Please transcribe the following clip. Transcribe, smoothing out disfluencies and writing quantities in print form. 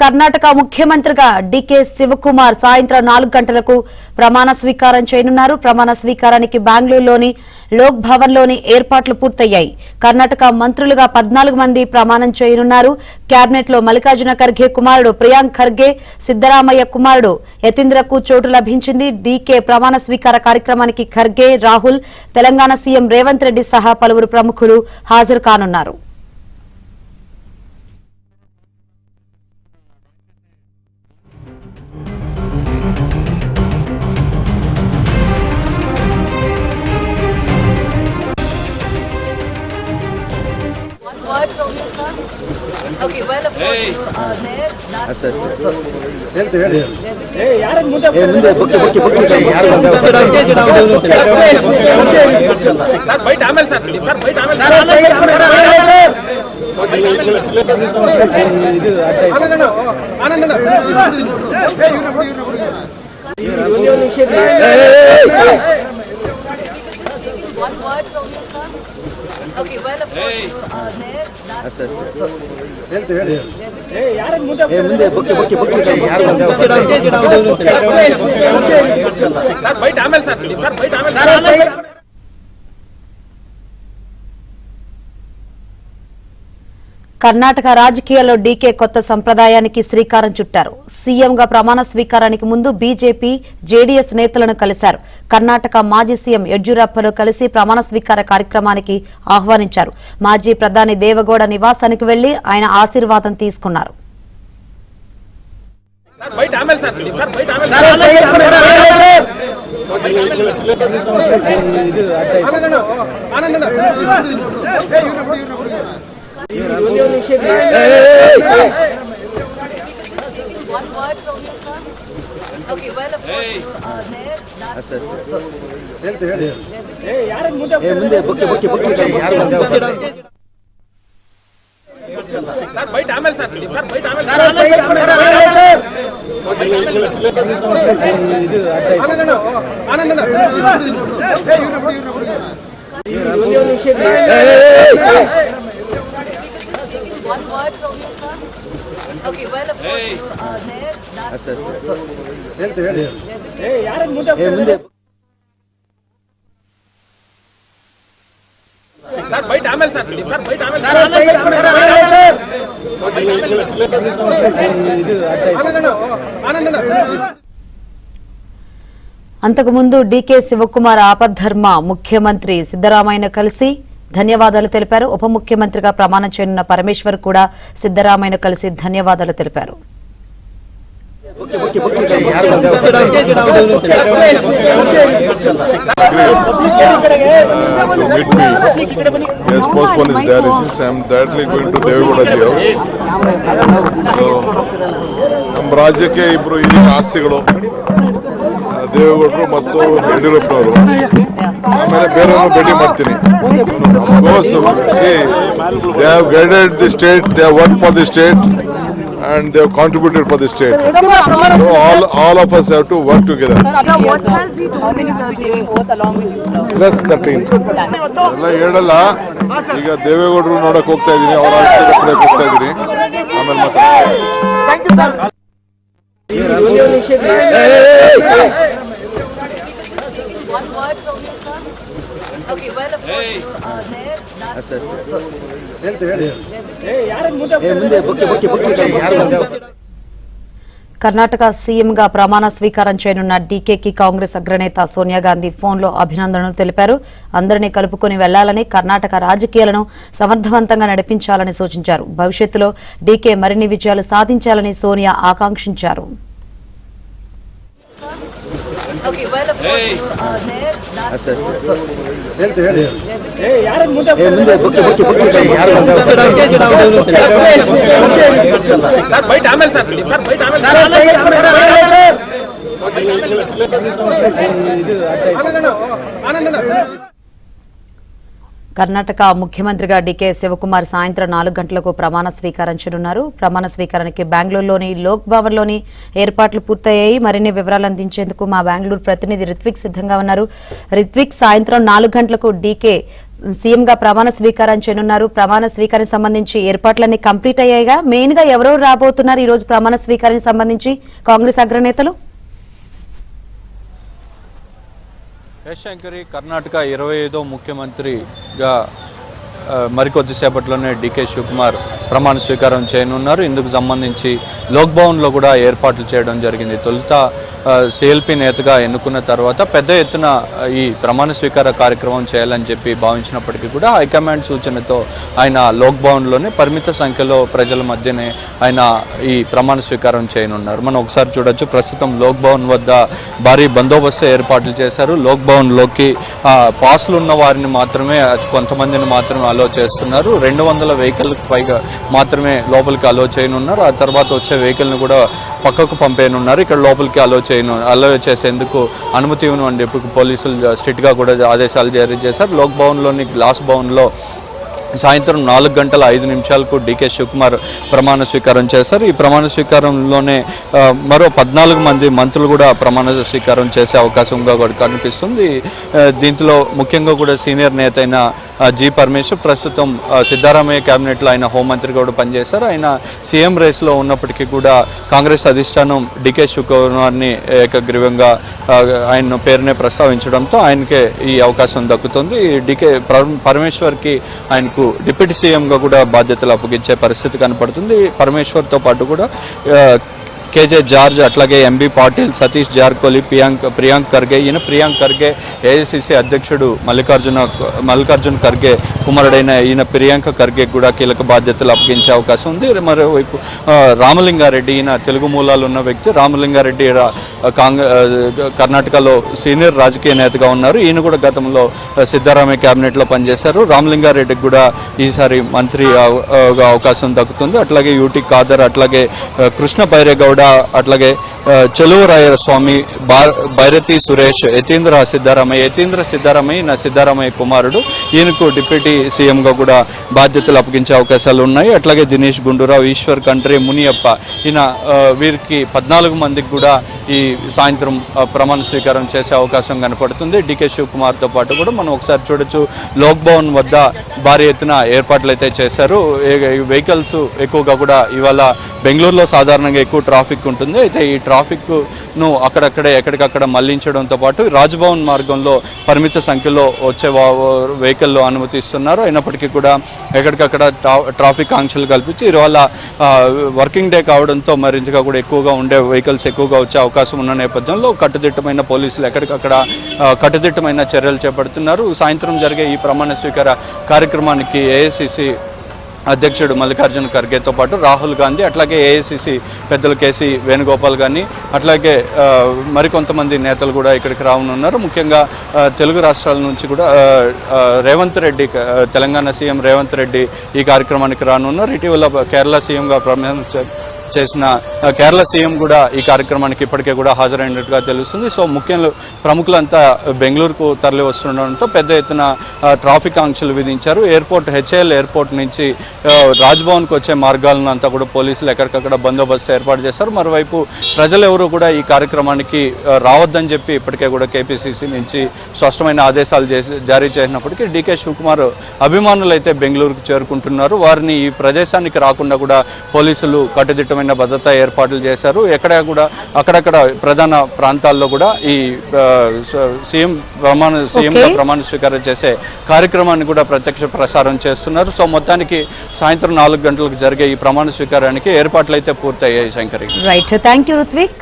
కర్ణాటక ముఖ్యమంత్రిగా డీకే శివకుమార్ సాయంత్రం 4 గంటలకు ప్రమాణ స్వీకారం చేయనున్నారు. ప్రమాణ స్వీకారానికి బెంగళూరులోని లోక్ భవన్ లోని ఏర్పాట్లు పూర్తయ్యాయి. కర్ణాటక మంత్రులుగా 14 మంది ప్రమాణం చేయనున్నారు. కేబినెట్ లో మల్లికార్జున ఖర్గే కుమారుడు ప్రియాంక్ ఖర్గే, సిద్దరామయ్య కుమారుడు యతీంద్రకు చోటు లభించింది. డీకే ప్రమాణ స్వీకార కార్యక్రమానికి ఖర్గే, రాహుల్, తెలంగాణ సీఎం రేవంత్ రెడ్డి సహా పలువురు ప్రముఖులు హాజరు కానున్నారు. Okay, well, of course, you are there. That's one word from you, sir. Okay, well, of course, you are there. Karnataka రాజకీయాల్లో డీకే కొత్త సంప్రదాయానికి శ్రీకారం చుట్టారు. సీఎంగా ప్రమాణ స్వీకారానికి ముందు బీజేపీ, జేడీఎస్ నేతలను కలిశారు. కర్ణాటక మాజీ సీఎం యడ్యూరప్పను కలిసి ప్రమాణ స్వీకార కార్యక్రమానికి ఆహ్వానించారు. మాజీ ప్రధాని దేవగౌడ నివాసానికి వెళ్లి ఆయన ఆశీర్వాదం తీసుకున్నారు. One word from you, sir. Okay, well, of course, you are there. One word from you, sir. Okay, well, of course, you are there. అంతకుముందు డీకే శివకుమార్ ఆపద్ధర్మ ముఖ్యమంత్రి సిద్దరామయ్యను కలిసి ధన్యవాదాలు తెలిపారు. ఉప ముఖ్యమంత్రిగా ప్రమాణం చేయనున్న పరమేశ్వర్ కూడా సిద్దరామయ్యను కలిసి ధన్యవాదాలు తెలిపారు. ನಮ್ಮ ರಾಜ್ಯಕ್ಕೆ ಇಬ್ಬರು ಹಿರಿಯ ಆಸ್ತಿಗಳು ದೇವೇಗೌಡರು ಮತ್ತು ಯಡಿಯೂರಪ್ಪನವರು. ಆಮೇಲೆ ಬೇರೆಯವ್ರನ್ನ ಭೇಟಿ ಮಾಡ್ತೀನಿ. They have guided the state, they have worked for the state and they have contributed for the state. So all of us have to work together. What has he told you is taking oath along with you, sir? Plus 13. ಎಲ್ಲ ಹೇಳಲ್ಲ. ಈಗ ದೇವೇಗೌಡರು ನೋಡಕ್ ಹೋಗ್ತಾ ಇದೀನಿ, ಅವರ ಆಸ್ತಿ ಕಡೆ ಹೋಗ್ತಾ ಇದೀನಿ. ಆಮೇಲೆ ಮಾತಾಡ್ತೀನಿ. One word from you, sir. Okay, well, of course, you are there. Karnataka సీఎంగా ప్రమాణ స్వీకారం చేయనున్న డీకేకి కాంగ్రెస్ అగ్రనేత సోనియా గాంధీ ఫోన్లో అభినందనలు తెలిపారు. అందరినీ కలుపుకొని వెళ్లాలని, కర్ణాటక రాజకీయాలను సమర్థవంతంగా నడిపించాలని సూచించారు. భవిష్యత్తులో డీకే మరిన్ని విజయాలు సాధించాలని సోనియా ఆకాంక్షించారు. Okay, well, of course, you are there. Karnataka ముఖ్యమంత్రిగా డీకే శివకుమార్ సాయంత్రం 4 గంటలకు ప్రమాణ స్వీకారం చేయనున్నారు. ప్రమాణ స్వీకారానికి బెంగళూరులోని లోక్ భవన్ లోని ఏర్పాట్లు పూర్తయ్యాయి. మరిన్ని వివరాలు అందించేందుకు మా బెంగళూరు ప్రతినిధి రిత్విక్ సిద్ధంగా ఉన్నారు. రిత్విక్, సాయంత్రం 4 గంటలకు డీకే సీఎంగా ప్రమాణ స్వీకారం చేయనున్నారు. ప్రమాణ స్వీకారానికి సంబంధించి ఏర్పాట్లన్నీ కంప్లీట్ అయ్యాయిగా. మెయిన్ గా ఎవరెవరు రాబోతున్నారు ఈ రోజు ప్రమాణ స్వీకారానికి సంబంధించి కాంగ్రెస్ అగ్రనేతలు? శంకరి, కర్ణాటక 25వ ముఖ్యమంత్రిగా మరికొద్దిసేపట్లోనే డీకే శివకుమార్ ప్రమాణ స్వీకారం చేయనున్నారు. ఇందుకు సంబంధించి లోక్ భవన్లో కూడా ఏర్పాట్లు చేయడం జరిగింది. తొలుత సిఎల్పి నేతగా ఎన్నుకున్న తర్వాత పెద్ద ఎత్తున ఈ ప్రమాణ స్వీకార కార్యక్రమం చేయాలని చెప్పి భావించినప్పటికీ కూడా హైకమాండ్ సూచనతో ఆయన లోక్ భవన్లోనే పరిమిత సంఖ్యలో ప్రజల మధ్యనే ఆయన ఈ ప్రమాణ స్వీకారం చేయనున్నారు. మనం ఒకసారి చూడొచ్చు, ప్రస్తుతం లోక్ భవన్ వద్ద భారీ బందోబస్తు ఏర్పాట్లు చేశారు. లోక్ భవన్లోకి పాసులు ఉన్న వారిని మాత్రమే, కొంతమందిని మాత్రమే అలో చేస్తున్నారు. 200 వెహికల్కి పైగా మాత్రమే లోపలికి అలో చేయనున్నారు. ఆ తర్వాత వచ్చే వెహికల్ని కూడా పక్కకు పంపేయనున్నారు. ఇక్కడ లోపలికి అలో చేసేందుకు అనుమతి ఇవ్వని చెప్పి పోలీసులు స్ట్రిక్ట్గా కూడా ఆదేశాలు జారీ చేశారు. లోక్ భవన్లోని గ్లాస్ భవన్లో సాయంత్రం 4:05 డీకే శివకుమార్ ప్రమాణ స్వీకారం చేశారు. ఈ ప్రమాణ స్వీకారంలోనే మరో 14 మంది మంత్రులు కూడా ప్రమాణ స్వీకారం చేసే అవకాశంగా కూడా కనిపిస్తుంది. దీంట్లో ముఖ్యంగా కూడా సీనియర్ నేత అయిన జి పరమేశ్వర్ ప్రస్తుతం సిద్ధరామయ్య క్యాబినెట్లో ఆయన హోంమంత్రిగా కూడా పనిచేశారు. ఆయన సీఎం రేస్లో ఉన్నప్పటికీ కూడా కాంగ్రెస్ అధిష్టానం డీకే శివకుమార్ని ఏకగ్రీవంగా ఆయన పేరునే ప్రస్తావించడంతో ఆయనకే ఈ అవకాశం దక్కుతుంది. డీకే పరమేశ్వర్కి ఆయనకు డిప్యూటీ సీఎంగా కూడా బాధ్యతలు అప్పగించే పరిస్థితి కనపడుతుంది. పరమేశ్వర్తో పాటు కూడా కేజే జార్జ్, అట్లాగే ఎంబీ పాటిల్, సతీష్ జార్కోలి, ప్రియాంక్ ఖర్గే. ప్రియాంక్ ఖర్గే ఏఐసిసి అధ్యక్షుడు మల్లికార్జున్ ఖర్గే కుమారుడైన ఈయన ప్రియాంక ఖర్గే కూడా కీలక బాధ్యతలు అప్పగించే అవకాశం ఉంది. మరోవైపు రామలింగారెడ్డి, ఈయన తెలుగు మూలాలు ఉన్న వ్యక్తి. రామలింగారెడ్డి కర్ణాటకలో సీనియర్ రాజకీయ నేతగా ఉన్నారు. ఈయన కూడా గతంలో సిద్ధరామయ్య క్యాబినెట్లో పనిచేశారు. రామలింగారెడ్డికి కూడా ఈసారి మంత్రి అవకాశం దక్కుతుంది. అట్లాగే యూటీ ఖాదర్, అట్లాగే కృష్ణ బైరేగౌడ, అట్లాగే చెలువరాయ స్వామి, భైరతి సురేష్, యతీంద్ర సిద్ధరామయ్య నా సిద్ధరామయ్య కుమారుడు. ఈయనకు డిప్యూటీ సీఎంగా కూడా బాధ్యతలు అప్పగించే అవకాశాలు ఉన్నాయి. అట్లాగే దినేష్ గుండూరావు, ఈశ్వర్ ఖండ్రే, మునియప్ప, ఈయన వీరికి 14 మందికి కూడా ఈ సాయంత్రం ప్రమాణ స్వీకారం చేసే అవకాశం కనపడుతుంది. డీకే శివకుమార్తో పాటు కూడా మనం ఒకసారి చూడొచ్చు, లోక్ భవన్ వద్ద భారీ ఎత్తున ఏర్పాట్లు అయితే చేశారు. వెహికల్స్ ఎక్కువగా కూడా ఇవాళ బెంగళూరులో సాధారణంగా ఎక్కువ ట్రాఫిక్ ఉంటుంది. అయితే ఈ ట్రాఫిక్ను అక్కడక్కడే ఎక్కడికక్కడ మళ్లించడంతో పాటు రాజ్భవన్ మార్గంలో పరిమిత సంఖ్యలో వచ్చే వెహికల్లో అనుమతిస్తున్నారు. అయినప్పటికీ కూడా ఎక్కడికక్కడ ట్రాఫిక్ ఆంక్షలు కల్పించి ఇవాళ వర్కింగ్ డే కావడంతో మరింతగా కూడా ఎక్కువగా ఉండే వెహికల్స్ ఎక్కువగా వచ్చే అవకాశం ఉన్న నేపథ్యంలో కట్టుదిట్టమైన పోలీసులు ఎక్కడికక్కడ కట్టుదిట్టమైన చర్యలు చేపడుతున్నారు. సాయంత్రం జరిగే ఈ ప్రమాణ స్వీకార కార్యక్రమానికి ఏఐసిసి అధ్యక్షుడు మల్లికార్జున ఖర్గేతో పాటు రాహుల్ గాంధీ, అట్లాగే ఏఐసిసి పెద్దలు కేసీ వేణుగోపాల్ గాని, అట్లాగే మరికొంతమంది నేతలు కూడా ఇక్కడికి రానున్నారు. ముఖ్యంగా తెలుగు రాష్ట్రాల నుంచి కూడా రేవంత్ రెడ్డి, తెలంగాణ సీఎం రేవంత్ రెడ్డి ఈ కార్యక్రమానికి రానున్నారు. ఇటీవల కేరళ సీఎంగా ప్రమాణం చేసిన కేరళ సీఎం కూడా ఈ కార్యక్రమానికి ఇప్పటికే కూడా హాజరైనట్టుగా తెలుస్తుంది. సో ముఖ్యంగా ప్రముఖులంతా బెంగళూరుకు తరలి వస్తుండడంతో పెద్ద ఎత్తున ట్రాఫిక్ ఆంక్షలు విధించారు. హెచ్ఏఎల్ ఎయిర్పోర్ట్ నుంచి రాజ్భవన్కి వచ్చే మార్గాలను అంతా కూడా పోలీసులు ఎక్కడికక్కడ బందోబస్తు ఏర్పాటు చేశారు. మరోవైపు ప్రజలు ఎవరు కూడా ఈ కార్యక్రమానికి రావద్దని చెప్పి ఇప్పటికే కూడా కేపీసీసీ నుంచి స్పష్టమైన ఆదేశాలు జారీ చేసినప్పటికీ డీకే శివకుమార్ అభిమానులు అయితే బెంగళూరుకు చేరుకుంటున్నారు. వారిని ఈ ప్రదేశానికి రాకుండా కూడా పోలీసులు కట్టుదిట్టమైన భద్రతా ఏర్పాట్లు చేశారు. అక్కడక్కడ ప్రధాన ప్రాంతాల్లో కూడా ఈ సీఎంగా ప్రమాణ స్వీకారం చేసే కార్యక్రమాన్ని కూడా ప్రత్యక్ష ప్రసారం చేస్తున్నారు. సో మొత్తానికి సాయంత్రం 4 గంటలకు జరిగే ఈ ప్రమాణ స్వీకారానికి ఏర్పాట్లు అయితే పూర్తయ్యాయి. Shankari, right, thank you Ruthvik.